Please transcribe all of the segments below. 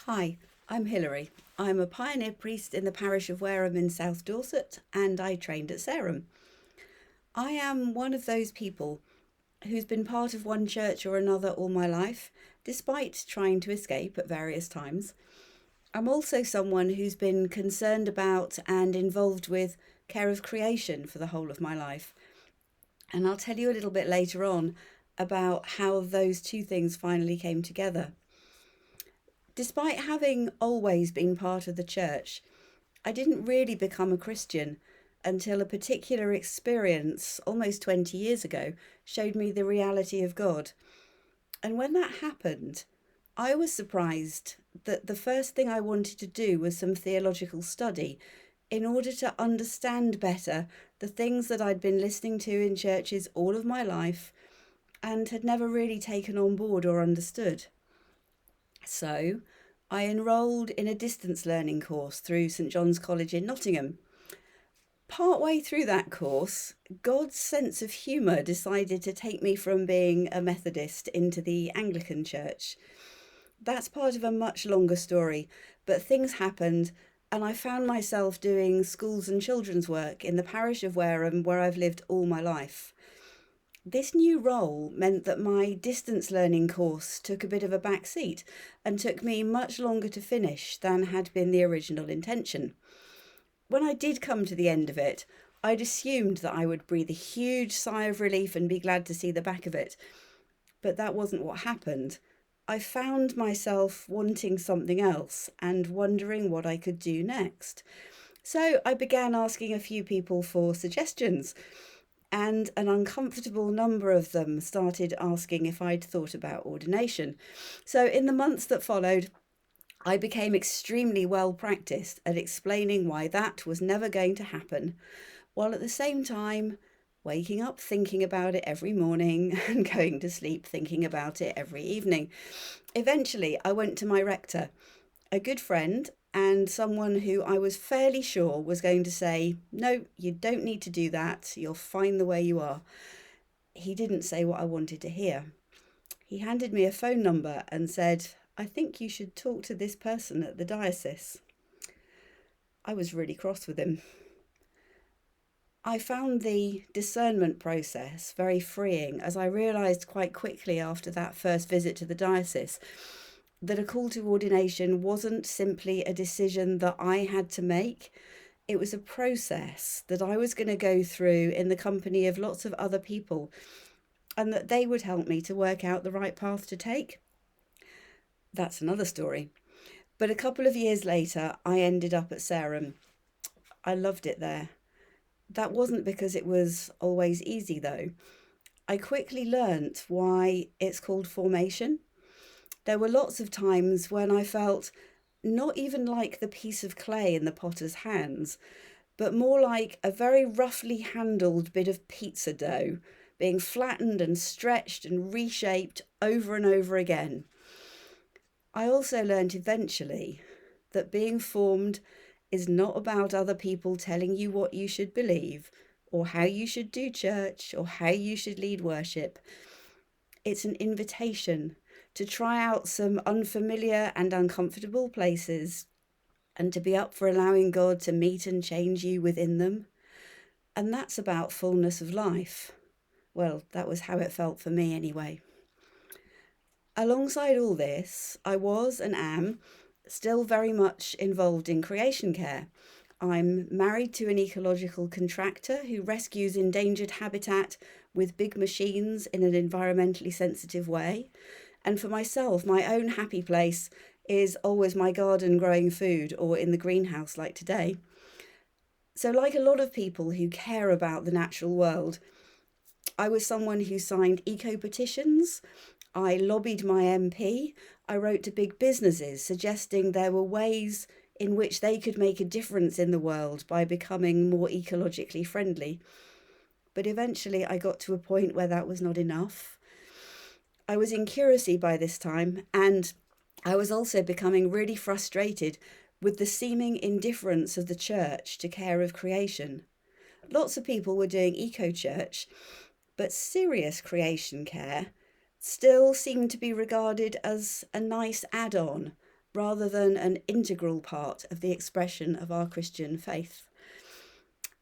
Hi, I'm Hilary. I'm a pioneer priest in the parish of Wareham in South Dorset, and I trained at Sarum. I am one of those people who's been part of one church or another all my life, despite trying to escape at various times. I'm also someone who's been concerned about and involved with care of creation for the whole of my life. And I'll tell you a little bit later on about how those two things finally came together. Despite having always been part of the church, I didn't really become a Christian until a particular experience almost 20 years ago showed me the reality of God. And when that happened, I was surprised that the first thing I wanted to do was some theological study in order to understand better the things that I'd been listening to in churches all of my life and had never really taken on board or understood. So I enrolled in a distance learning course through St John's College in Nottingham. Partway through that course, God's sense of humour decided to take me from being a Methodist into the Anglican Church. That's part of a much longer story, but things happened and I found myself doing schools and children's work in the parish of Wareham, where I've lived all my life. This new role meant that my distance learning course took a bit of a back seat and took me much longer to finish than had been the original intention. When I did come to the end of it, I'd assumed that I would breathe a huge sigh of relief and be glad to see the back of it. But that wasn't what happened. I found myself wanting something else and wondering what I could do next. So I began asking a few people for suggestions, and an uncomfortable number of them started asking if I'd thought about ordination. So in the months that followed, I became extremely well practiced at explaining why that was never going to happen, while at the same time waking up thinking about it every morning and going to sleep thinking about it every evening. Eventually, I went to my rector, a good friend and someone who I was fairly sure was going to say, "No, you don't need to do that. You're fine the way you are." He didn't say what I wanted to hear. He handed me a phone number and said, "I think you should talk to this person at the diocese." I was really cross with him. I found the discernment process very freeing, as I realised quite quickly after that first visit to the diocese that a call to ordination wasn't simply a decision that I had to make. It was a process that I was going to go through in the company of lots of other people, and that they would help me to work out the right path to take. That's another story. But a couple of years later, I ended up at Sarum. I loved it there. That wasn't because it was always easy, though. I quickly learnt why it's called formation. There were lots of times when I felt not even like the piece of clay in the potter's hands, but more like a very roughly handled bit of pizza dough being flattened and stretched and reshaped over and over again. I also learnt eventually that being formed is not about other people telling you what you should believe or how you should do church or how you should lead worship. It's an invitation to try out some unfamiliar and uncomfortable places and to be up for allowing God to meet and change you within them. And that's about fullness of life. Well, that was how it felt for me anyway. Alongside all this, I was and am still very much involved in creation care. I'm married to an ecological contractor who rescues endangered habitat with big machines in an environmentally sensitive way. And for myself, my own happy place is always my garden growing food or in the greenhouse like today. So, like a lot of people who care about the natural world, I was someone who signed eco petitions. I lobbied my MP. I wrote to big businesses suggesting there were ways in which they could make a difference in the world by becoming more ecologically friendly. But eventually I got to a point where that was not enough. I was in curacy by this time, and I was also becoming really frustrated with the seeming indifference of the church to care of creation. Lots of people were doing eco-church, but serious creation care still seemed to be regarded as a nice add-on, rather than an integral part of the expression of our Christian faith.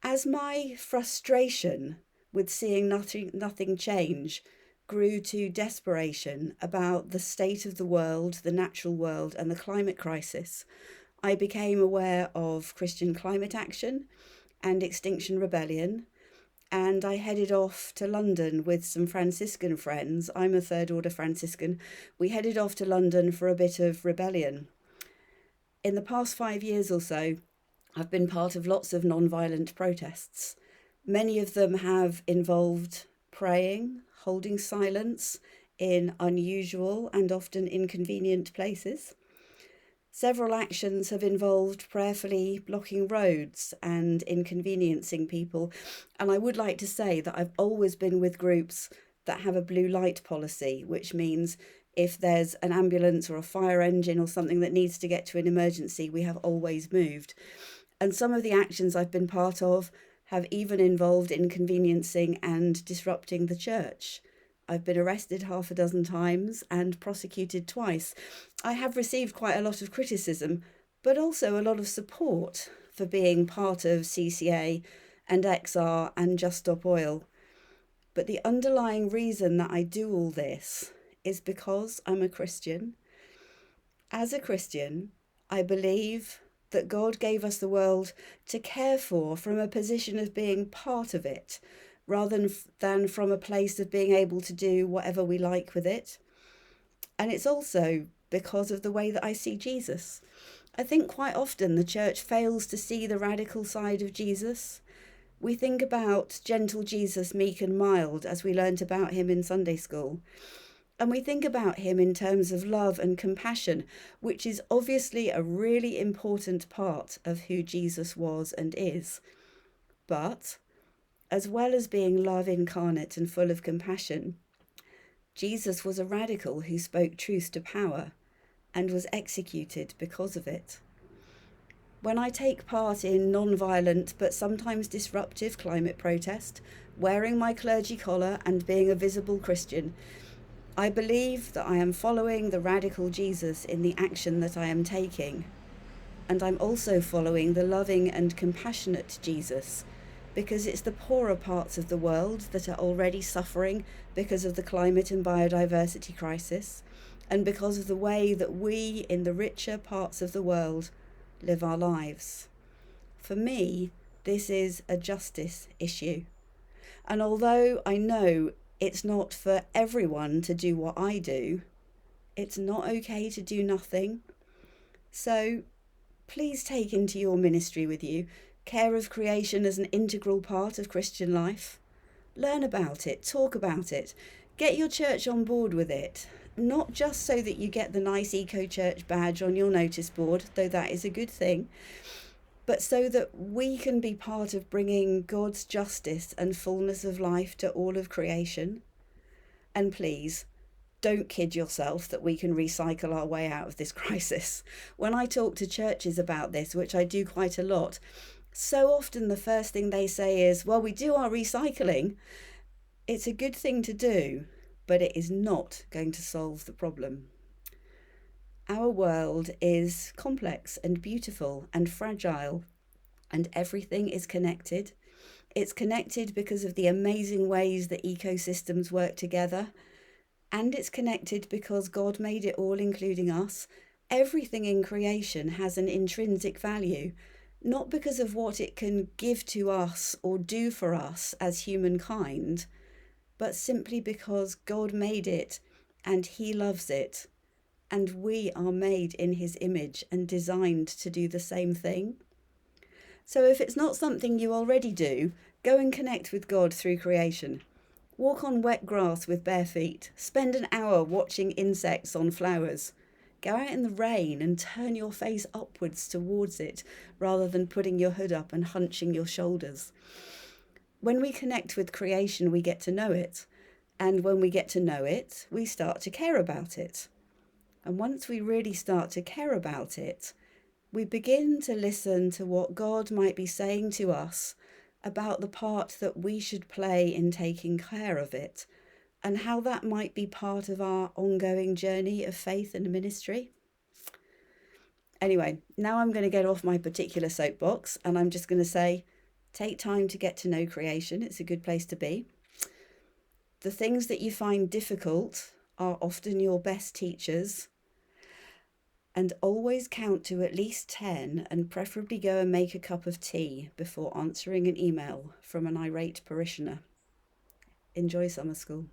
As my frustration with seeing nothing change grew to desperation about the state of the world, the natural world, and the climate crisis, I became aware of Christian climate action and Extinction Rebellion, and I headed off to London with some Franciscan friends. I'm a third order Franciscan. We headed off to London for a bit of rebellion. In the past 5 years or so, I've been part of lots of non-violent protests. Many of them have involved praying, holding silence in unusual and often inconvenient places. Several actions have involved prayerfully blocking roads and inconveniencing people. And I would like to say that I've always been with groups that have a blue light policy, which means if there's an ambulance or a fire engine or something that needs to get to an emergency, we have always moved. And some of the actions I've been part of have even involved inconveniencing and disrupting the church. I've been arrested 6 times and prosecuted twice. I have received quite a lot of criticism, but also a lot of support for being part of CCA and XR and Just Stop Oil. But the underlying reason that I do all this is because I'm a Christian. As a Christian, I believe that God gave us the world to care for from a position of being part of it, rather than from a place of being able to do whatever we like with it. And it's also because of the way that I see Jesus. I think quite often the church fails to see the radical side of Jesus. We think about gentle Jesus, meek and mild, as we learnt about him in Sunday school. And we think about him in terms of love and compassion, which is obviously a really important part of who Jesus was and is. But as well as being love incarnate and full of compassion, Jesus was a radical who spoke truth to power and was executed because of it. When I take part in non-violent but sometimes disruptive climate protest, wearing my clergy collar and being a visible Christian, I believe that I am following the radical Jesus in the action that I am taking. And I'm also following the loving and compassionate Jesus, because it's the poorer parts of the world that are already suffering because of the climate and biodiversity crisis, and because of the way that we in the richer parts of the world live our lives. For me, this is a justice issue. And although I know it's not for everyone to do what I do, it's not okay to do nothing. So please take into your ministry with you care of creation as an integral part of Christian life. Learn about it, talk about it, get your church on board with it, not just so that you get the nice eco-church badge on your notice board, though that is a good thing, but so that we can be part of bringing God's justice and fullness of life to all of creation. And please, don't kid yourself that we can recycle our way out of this crisis. When I talk to churches about this, which I do quite a lot, so often the first thing they say is, well, we do our recycling. It's a good thing to do, but it is not going to solve the problem. Our world is complex and beautiful and fragile, and everything is connected. It's connected because of the amazing ways that ecosystems work together, and it's connected because God made it all, including us. Everything in creation has an intrinsic value, not because of what it can give to us or do for us as humankind, but simply because God made it and he loves it, and we are made in his image and designed to do the same thing. So if it's not something you already do, go and connect with God through creation. Walk on wet grass with bare feet. Spend an hour watching insects on flowers. Go out in the rain and turn your face upwards towards it, rather than putting your hood up and hunching your shoulders. When we connect with creation, we get to know it. And when we get to know it, we start to care about it. And once we really start to care about it, we begin to listen to what God might be saying to us about the part that we should play in taking care of it, and how that might be part of our ongoing journey of faith and ministry. Anyway, now I'm going to get off my particular soapbox and I'm just going to say take time to get to know creation. It's a good place to be. The things that you find difficult are often your best teachers. And always count to at least 10 and preferably go and make a cup of tea before answering an email from an irate parishioner. Enjoy summer school.